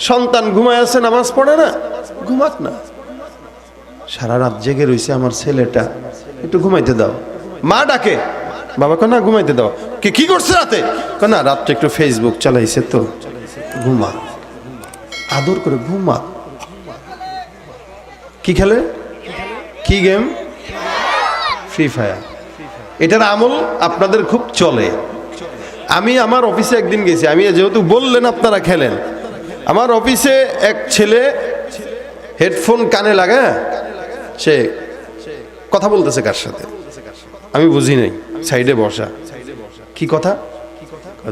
সন্তান ঘুমায় আছে, নামাজ পড়ে না, ঘুমাক না। সারা রাত জেগে রয়েছে আমার ছেলেটা, একটু ঘুমাইতে দাও। মা ডাকে, বাবা কয় না ঘুমাইতে দাও। কি করছে রাতে? কয় না রাত্রে একটু ফেসবুক চালাইছে তো, ঘুমা। আদর করে ঘুমা। কি খেলে? কি গেম? Free fire. এটার আমল আপনাদের খুব চলে। আমি আমার অফিসে একদিন গেছি, আমি যেহেতু বললেন আপনারা খেলেন, আমার অফিসে এক ছেলে হেডফোন কানে লাগা সে কথা বলতেছে কার সাথে আমি বুঝি নাই, সাইডে বসা। কি কথা?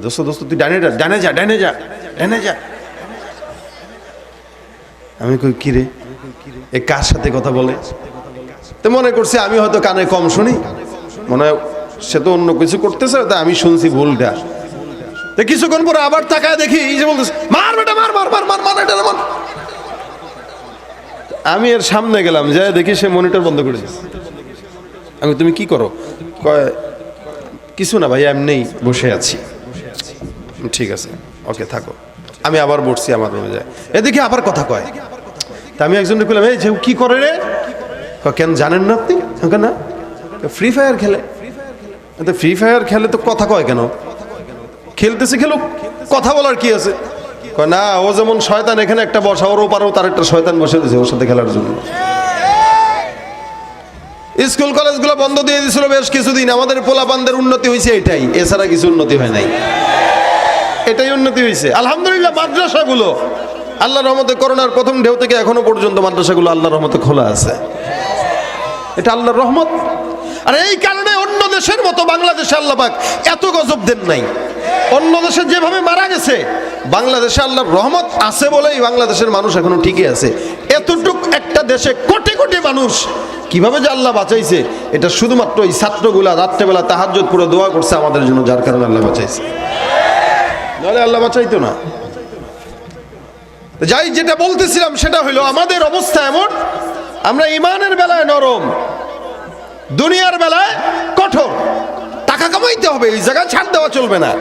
দোস্ত দোস্ত তুই ডানে যা, ডানে যা, ডানে যা, ডানে যা। আমি কই কি রে, এ কার সাথে কথা বলে? তো মনে করছে আমি হয়তো কানে কম শুনি, মনে হয় সে তো অন্য কিছু করতেছে, তা আমি শুনছি ভুলটা। তো কিছুক্ষণ পরে আবার তাকায় দেখি এই যে বলতেছে মার বেটা মার মার মার মার মার এটা মার। আমি এর সামনে গেলাম, যাই দেখি সে মনিটর বন্ধ করে দিয়েছে। আমি তুমি কি করো? কয় কিছু না ভাই, এমনিই বসে আছি। ঠিক আছে, ওকে থাকো। আমি আবার বসছি আমার রুমে, যায় এদিকে আবার কথা কয়। তা আমি একজনকে বললাম এই যে কি করে রে? কেন জানেন না আপনি? না, ফ্রি ফায়ার খেলে। ফ্রি ফায়ার খেলে তো কথা কয় কেন? খেলতেছে খেলুক, কথা বলার কি আছে? না, ও যেমন শয়তান, এখানে একটা বসা, ওর ওপারেও তার একটা শয়তান বসে দিয়েছে ওর সাথে খেলার জন্য। স্কুল কলেজগুলো বন্ধ দিয়ে দিয়েছিল বেশ কিছুদিন, আমাদের পোলাপানদের উন্নতি হয়েছে এটাই, এছাড়া কিছু উন্নতি হয় নাই। এটাই উন্নতি হয়েছে আলহামদুলিল্লাহ। মাদ্রাসাগুলো আল্লাহর রহমতে করোনার প্রথম ঢেউ থেকে এখনো পর্যন্ত মাদ্রাসাগুলো আল্লাহর রহমতে খোলা আছে, এটা আল্লাহর রহমত। আর এই কারণে অন্য দেশের মতো বাংলাদেশে আল্লাহ পাক এত গজব দেন নাই। অন্য দেশে যেভাবে মারা গেছে, বাংলাদেশে আল্লাহর রহমত আছে বলেই বাংলাদেশের মানুষ এখনো ঠিকই আছে। এতটুক একটা দেশে কোটি কোটি মানুষ কিভাবে যে আল্লাহ বাঁচাইছে, এটা শুধুমাত্র এই ছাত্রগুলা রাত্রেবেলা তাহাজ্জুদ পুরো দোয়া করছে আমাদের জন্য, যার কারণে আল্লাহ বাঁচাইছে, নাহলে আল্লাহ বাঁচাইতো না। যাই, যেটা বলতেছিলাম সেটা হলো আমাদের অবস্থা এমন, আমরা ইমানের বেলায় নরম, দুনিয়ার বেলায় কঠোর। টাকা কামাইতে হবে, এই জায়গায় ছাড় দেওয়া চলবে না।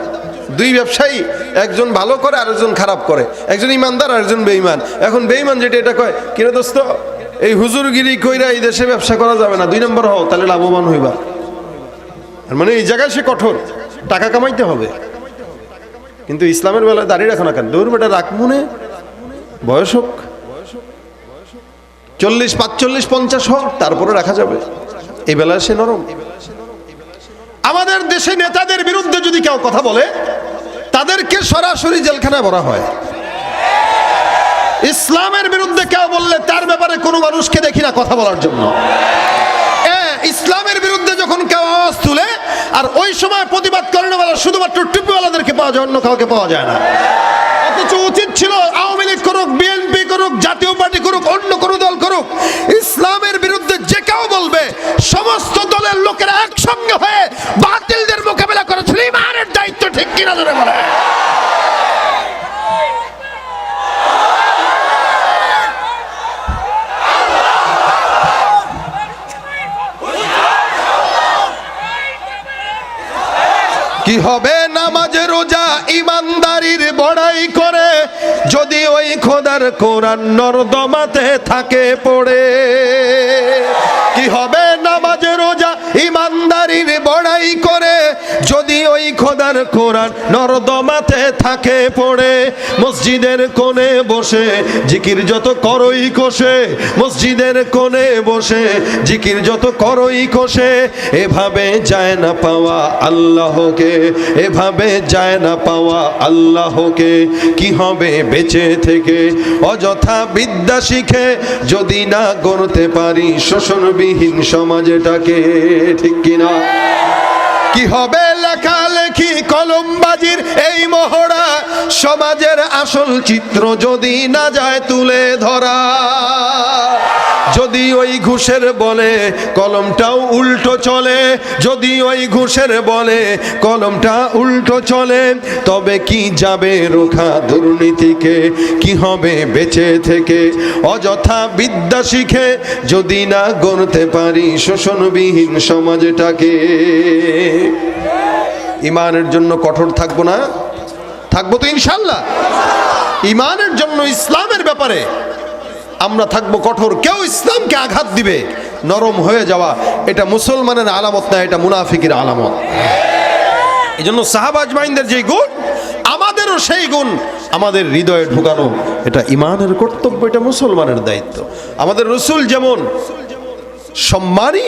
দুই ব্যবসায়ী, একজন ভালো করে আরেকজন খারাপ করে, একজন ইমানদার আরেকজন বেঈমান। এখন বেঈমান যেটা এটা কয় কিরে দোস্ত, এই হুজুরগিরি কইরা এই দেশে ব্যবসা করা যাবে না, 2 নম্বর হও তাহলে লাভবান হইবা। মানে এই জায়গায় সে কঠোর, টাকা কামাইতে হবে। কিন্তু ইসলামের বেলায় দাঁড়িয়ে রাখো না কেন? দৌড় বেটা রাখ, মনে বয়স হোক 40, 45, 50 হোক, তারপরে রাখা যাবে। এই বেলায় সে নরম। আমাদের দেশে নেতাদের বিরুদ্ধে যদি কেউ কথা বলে, তাদেরকে সরাসরি জেলখানায় ভরা হয়। ইসলামের বিরুদ্ধে কেউ বললে তার ব্যাপারে কোনো মানুষকে দেখি না কথা বলার জন্য। ইসলামের বিরুদ্ধে যখন কেউ আওয়াজ তুলে, আর ওই সময় প্রতিবাদ করেন বলা শুধুমাত্র টুপিওয়ালাদেরকে পাওয়া যায়, অন্য কাউকে পাওয়া যায় না। অথচ উচিত ছিল আওয়ামী লীগ করুক, বিএনপি করুক, জাতীয় পার্টি করুক, অন্য কোনো দল করুক, ইসলামের বিরুদ্ধে যে কেউ বলবে সমস্ত দলের লোকেরা একসঙ্গে হয়ে বাতিলদের মোকাবেলা করেছিল। ইমানের দায়িত্ব ঠিক কিনা ধরে বলে? কি হবে নামাজ রোজা ইমানদারির বড়াই করে, যদি ওই খোদার কোরআন নর্দমাতে থাকে পড়ে। কি হবে নামাজ রোজা ইমানদারির বড়াই করে, যদি ওই খোদার কোরআন নর্দমাতে থাকে পড়ে। মসজিদের কোণে বসে জিকির যত করই কষে, মসজিদের কোণে বসে জিকির যত করই কষে, এভাবে যায় না পাওয়া আল্লাহকে, এভাবে যায় না পাওয়া আল্লাহকে। কি হবে বেঁচে থেকে অযথা বিদ্যা শিখে, যদি না গড়তে পারি শোষণবিহীন সমাজটাকে, ঠিক কিনা? কি হবে লেখালেখি কলমবাজির এই মহড়া, সমাজের আসল চিত্র যদি না যায় তুলে ধরা। যদি ওই ঘুষের বলে কলমটাও উল্টো চলে, যদি ওই ঘুষের বলে কলমটা উল্টো চলে, তবে কি যাবে রোখা দুর্নীতিকে? কি হবে বেঁচে থেকে অযথা বিদ্যা শিখে, যদি না গড়তে পারি শোষণবিহীন সমাজটাকে? ইমানের জন্য কঠোর থাকবো না? থাকবো তো ইনশাল্লাহ। ইমানের জন্য, ইসলামের ব্যাপারে আমরা থাকবো কঠোর। কেউ ইসলামকে আঘাত দিবে, নরম হয়ে যাওয়া, এটা মুসলমানের আলামত না, এটা মুনাফিকের আলামত। এই জন্য সাহাবা আজমাইনদের যে গুণ, আমাদেরও সেই গুণ আমাদের হৃদয়ে ঢুকানো, এটা ইমানের কর্তব্য, এটা মুসলমানের দায়িত্ব। আমাদের রাসূল যেমন সম্মানী,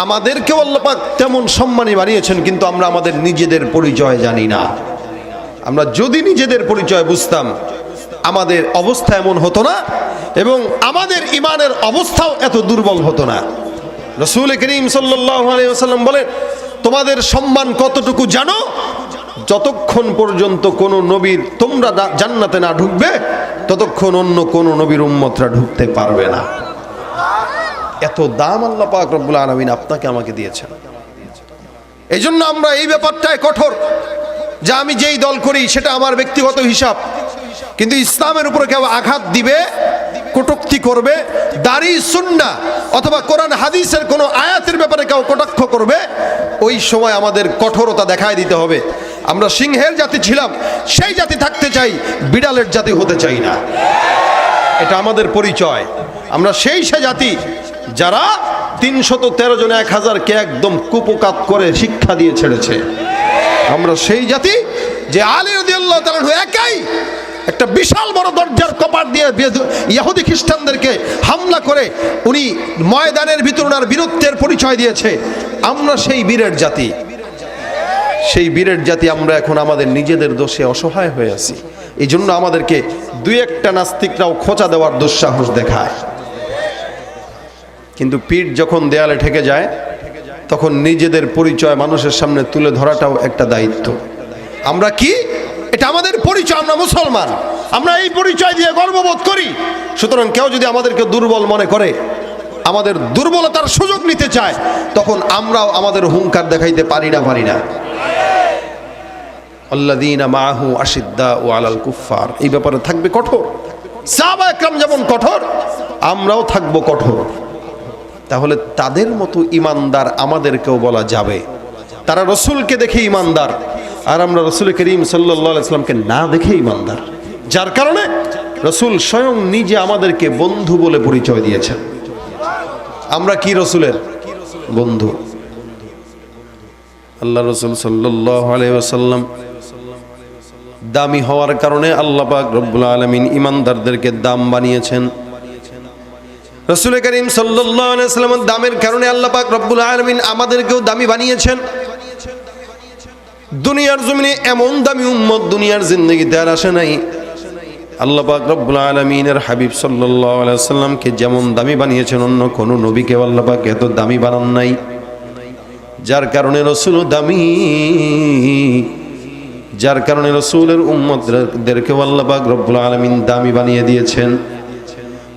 আমাদেরকেও আল্লাহ পাক তেমন সম্মানী বানিয়েছেন, কিন্তু আমরা আমাদের নিজেদের পরিচয় জানি না। আমরা যদি নিজেদের পরিচয় বুঝতাম, আমাদের অবস্থা এমন হতো না এবং আমাদের ইমানের অবস্থাও এত দুর্বল হতো না। রাসূল করিম সাল্লাল্লাহু আলাইহি ওয়াসাল্লাম বলেন, তোমাদের সম্মান কতটুকু জানো? যতক্ষণ পর্যন্ত কোন নবীর তোমরা জান্নাতে না ঢুকবে, ততক্ষণ অন্য কোন নবীর উম্মতরা ঢুকতে পারবে না। এত দাম আল্লাহ পাক রব্বুল আলামিন আপনাকে আমাকে দিয়েছেন। এই জন্য আমরা এই ব্যাপারটায় কঠোর, যে আমি যেই দল করি সেটা আমার ব্যক্তিগত হিসাব, কিন্তু ইসলামের উপরে কেউ আঘাত দিবে, কটূক্তি করবে, দাড়ি সুন্নাহ অথবা কোরআন হাদিসের কোনো আয়াতের ব্যাপারে কেউ কটাক্ষ করবে, ওই সময় আমাদের কঠোরতা দেখায় দিতে হবে। আমরা সিংহের জাতি ছিলাম, সেই জাতি থাকতে চাই, বিড়ালের জাতি হতে চাই না। এটা আমাদের পরিচয়। আমরা সেই জাতি যারা 313 জন 1000-কে একদম কুপকাত করে শিক্ষা দিয়ে ছেড়েছে। আমরা সেই জাতি যে আলী রাদিয়াল্লাহু তাআলা একাই একটা বিশাল বড় দরজার কপাট দিয়ে ইহুদি খ্রিস্টানদেরকে হামলা করে উনি ময়দানের ভিতর ওনার বীরত্বের পরিচয় দিয়েছে। আমরা সেই বীরের জাতি, সেই বীরের জাতি আমরা এখন আমাদের নিজেদের দোষে অসহায় হয়ে আছি। এই জন্য আমাদেরকে দুই একটা নাস্তিকরাও খোঁচা দেওয়ার দুঃসাহস দেখায়, কিন্তু পিঠ যখন দেয়ালে ঠেকে যায়, তখন নিজেদের পরিচয় মানুষের সামনে তুলে ধরাটাও একটা দায়িত্ব। আমরা কি? এটা আমাদের পরিচয়, আমরা মুসলমান, আমরা এই পরিচয় দিয়ে গর্ববোধ করি। সুতরাং কেউ যদি আমাদেরকে দুর্বল মনে করে, আমাদের দুর্বলতার সুযোগ নিতে চায়, তখন আমরাও আমাদের হুঙ্কার দেখাইতে পারি না। আল্লাযীনা মাআহু আশিদ্দাউ আলাল কুফফার, এই ব্যাপারে থাকবে কঠোর। সাহাবা একরাম যেমন কঠোর, আমরাও থাকবো কঠোর। তাহলে তাদের মতো ইমানদার আমাদেরকেও বলা যাবে। তারা রসুলকে দেখে ইমানদার, আর আমরা রসুল করিম সাল্লাল্লাহু আলাইহি ওয়াসাল্লামকে না দেখে ইমানদার। যার কারণে রসুল স্বয়ং নিজে আমাদেরকে বন্ধু বলে পরিচয় দিয়েছেন। আমরা কি রসুলের বন্ধু? আল্লাহ রসুল সাল্লাল্লাহু আলাইহি ওয়াসাল্লাম দামি হওয়ার কারণে আল্লাহ পাক রব্বুল আলামিন ইমানদারদেরকে দাম বানিয়েছেন। রাসূল করিম সাল্লাল্লাহু আলাইহি ওয়াসাল্লামের দামের কারণে আল্লাহ পাক রব্বুল আলামিন আমাদেরকেও দামি বানিয়েছেন। দুনিয়ার জমিনে এমন দামি উম্মত দুনিয়ার জিন্দেগিতে আর আসে নাই। আল্লাহ পাক রব্বুল আলামিনের হাবিব সাল্লাল্লাহু আলাইহি ওয়াসাল্লামকে যেমন দামি বানিয়েছেন, অন্য কোন নবীকে আল্লাহ পাক এত দামি বানান নাই। যার কারণে রাসূলও দামি, যার কারণে রাসূলের উম্মতদেরকেও আল্লাহ পাক রব্বুল আলামিন দামি বানিয়ে দিয়েছেন।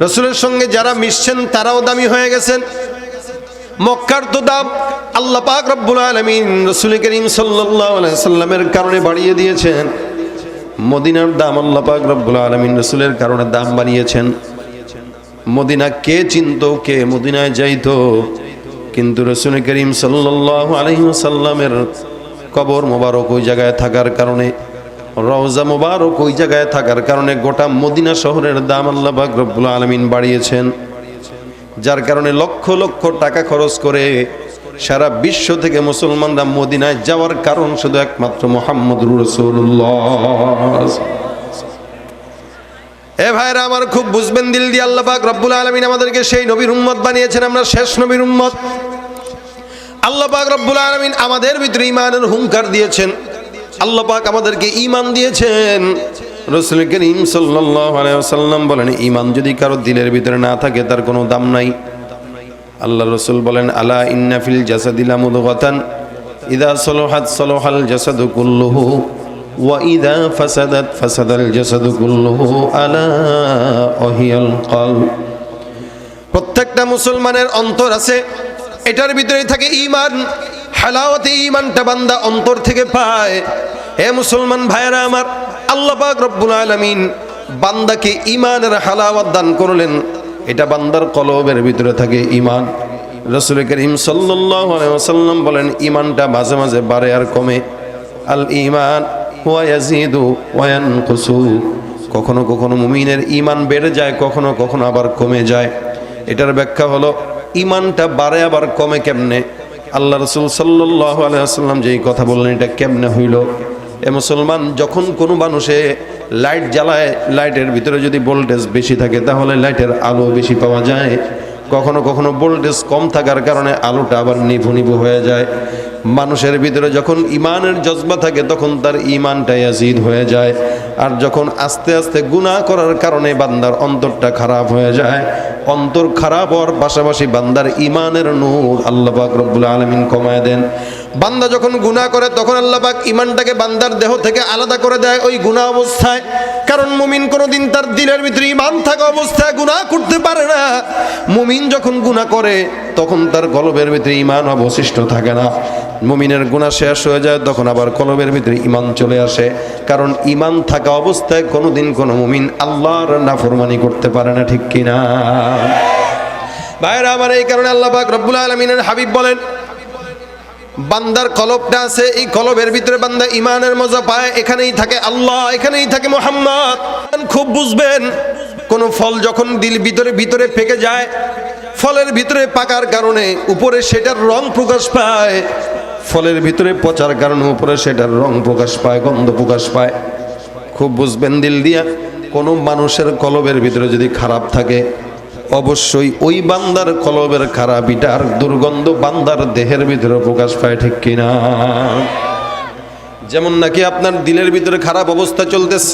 রাসূলের সঙ্গে যারা মিশছেন তারাও দামি হয়ে গেছেন। মক্কার তো দাম আল্লাহ পাক রব্বুল আলামিন রাসূল করিম সাল্লাল্লাহু আলাইহি ওয়াসাল্লামের কারণে বাড়িয়ে দিয়েছেন। মদিনার দাম আল্লাহ পাক রব্বুল আলামিন রাসূলের কারণে দাম বানিয়েছেন। মদিনা কে চিনতো, কে মদিনায় যাইতো, কিন্তু রাসূল করিম সাল্লাল্লাহু আলাইহি ওয়াসাল্লামের কবর মোবারক ওই জায়গায় থাকার কারণে, রওজা মোবারক ওই জায়গায় থাকার কারণে গোটা মদিনা শহরের দাম আল্লাহ পাক রব্বুল আলামিন বাড়িয়েছেন। যার কারণে লক্ষ লক্ষ টাকা খরচ করে সারা বিশ্ব থেকে মুসলমানরা মদিনায় যাওয়ার কারণ শুধু একমাত্র মুহাম্মদুর রাসূলুল্লাহ। এ ভাইরা আমার, খুব বুঝবেন দিল দিয়ে, আল্লাহ পাক রব্বুল আলামিন আমাদেরকে সেই নবীর উম্মত বানিয়েছেন। আমরা শেষ নবীর উম্মত। আল্লাহ পাক রব্বুল আলামিন আমাদের ভিতরে ঈমানের হুঙ্কার দিয়েছেন। আল্লাহ পাক আমাদেরকে ঈমান দিয়েছেন। রাসূল করিম সাল্লাল্লাহু আলাইহি ওয়াসাল্লাম বলেন, ঈমান যদি কারো দিলের ভিতরে না থাকে তার কোনো দাম নাই। আল্লাহ রাসূল বলেন, আলা ইন্না ফিল জাসাদি লামুদগাতান ইযা সালাহাত সালাহাল জাসাদু কুল্লুহু ওয়া ইযা ফাসাদাত ফাসাদাল জাসাদু কুল্লুহু আলা ওয়াহিয়াল কলব। প্রত্যেকটা মুসলমানের অন্তর আছে, এটার ভিতরেই থাকে ঈমান। হালাওয়াতে ঈমানটা বান্দা অন্তর থেকে পায়। হে মুসলমান ভাইরা আমার, আল্লাহ পাক রব্বুল আলামিন বান্দাকে ঈমানের হালাওয়াত দান করলেন। এটা বান্দার কলবের ভিতরে থাকে ঈমান। রাসূল করিম সাল্লাল্লাহু আলাইহি ওয়াসাল্লাম বলেন, ঈমানটা মাঝে মাঝে বাড়ে আর কমে। আল ঈমান হুয়া ইয়াজিদু ওয়া ইয়ানকুসু কখনো কখনো মুমিনের ঈমান বেড়ে যায়, কখনো কখনো আবার কমে যায়। এটার ব্যাখ্যা হলো ঈমানটা বাড়ে আবার কমে কেমনে? আল্লাহ রাসূল সাল্লাল্লাহু আলাইহি ওয়াসাল্লাম যেই কথা বললেন এটা কেমনে হইল? এ মুসলমান, যখন কোনো মানুষে লাইট জ্বালায়, লাইটের ভিতরে যদি ভোল্টেজ বেশি থাকে তাহলে লাইটের আলো বেশি পাওয়া যায়। কখনো কখনো ভোল্টেজ কম থাকার কারণে আলোটা আবার নিভু নিভু হয়ে যায়। মানুষের ভিতরে যখন ঈমানের জজবা থাকে তখন তার ঈমানটা ইয়াজিদ হয়ে যায়। আর যখন আস্তে আস্তে গুনাহ করার কারণে বান্দার অন্তরটা খারাপ হয়ে যায়, অন্তর খারাপ হওয়ার পাশাপাশি বান্দার ঈমানের নূর আল্লাহ পাক রব্বুল আলামিন কমায় দেন। বান্দা যখন গুনাহ করে তখন আল্লাহ পাক ঈমানটাকে বান্দার দেহ থেকে আলাদা করে দেয় ওই গুনাহ অবস্থায়। কারণ মুমিন কোনোদিন তার দিলের ভিতরে ঈমান থাকা অবস্থায় গুনাহ করতে পারে না। মুমিন যখন গুনাহ করে তখন তার কলবের ভিতরে ঈমান অবশিষ্ট থাকে না। মুমিনের গুনাহ শেষ হয়ে যায় তখন আবার কলবের ভিতরে ঈমান চলে আসে। কারণ ঈমান থাকা অবস্থায় কোনোদিন কোনো মুমিন আল্লাহর নাফরমানি করতে পারে না, ঠিক কিনা ভাইরা আমার? এই কারণে আল্লাহ পাক রব্বুল আলামিনের হাবিব বলেন, বান্দার কলবটা আছে, এই কলবের ভিতরে বান্দা ঈমানের মজা পায়, এখানেই থাকে আল্লাহ, এখানেই থাকে মুহাম্মদ। খুব বুঝবেন, কোন ফল যখন দিল ভিতরে ভিতরে পেকে যায়, ফলের ভিতরে পাকার কারণে উপরে সেটার রং প্রকাশ পায়, ফলের ভিতরে পচার কারণে উপরে সেটার রং প্রকাশ পায়, গন্ধ প্রকাশ পায়। খুব বুঝবেন দিল দিয়া, কোনো মানুষের কলবের ভিতরে যদি খারাপ থাকে অবশ্যই ওই বান্দার কলবের খারাপিটার দুর্গন্ধ বান্দার দেহের ভিতরে প্রকাশ পায়, ঠিক কিনা? যেমন নাকি আপনার দিলের ভিতরে খারাপ অবস্থা চলতেছে,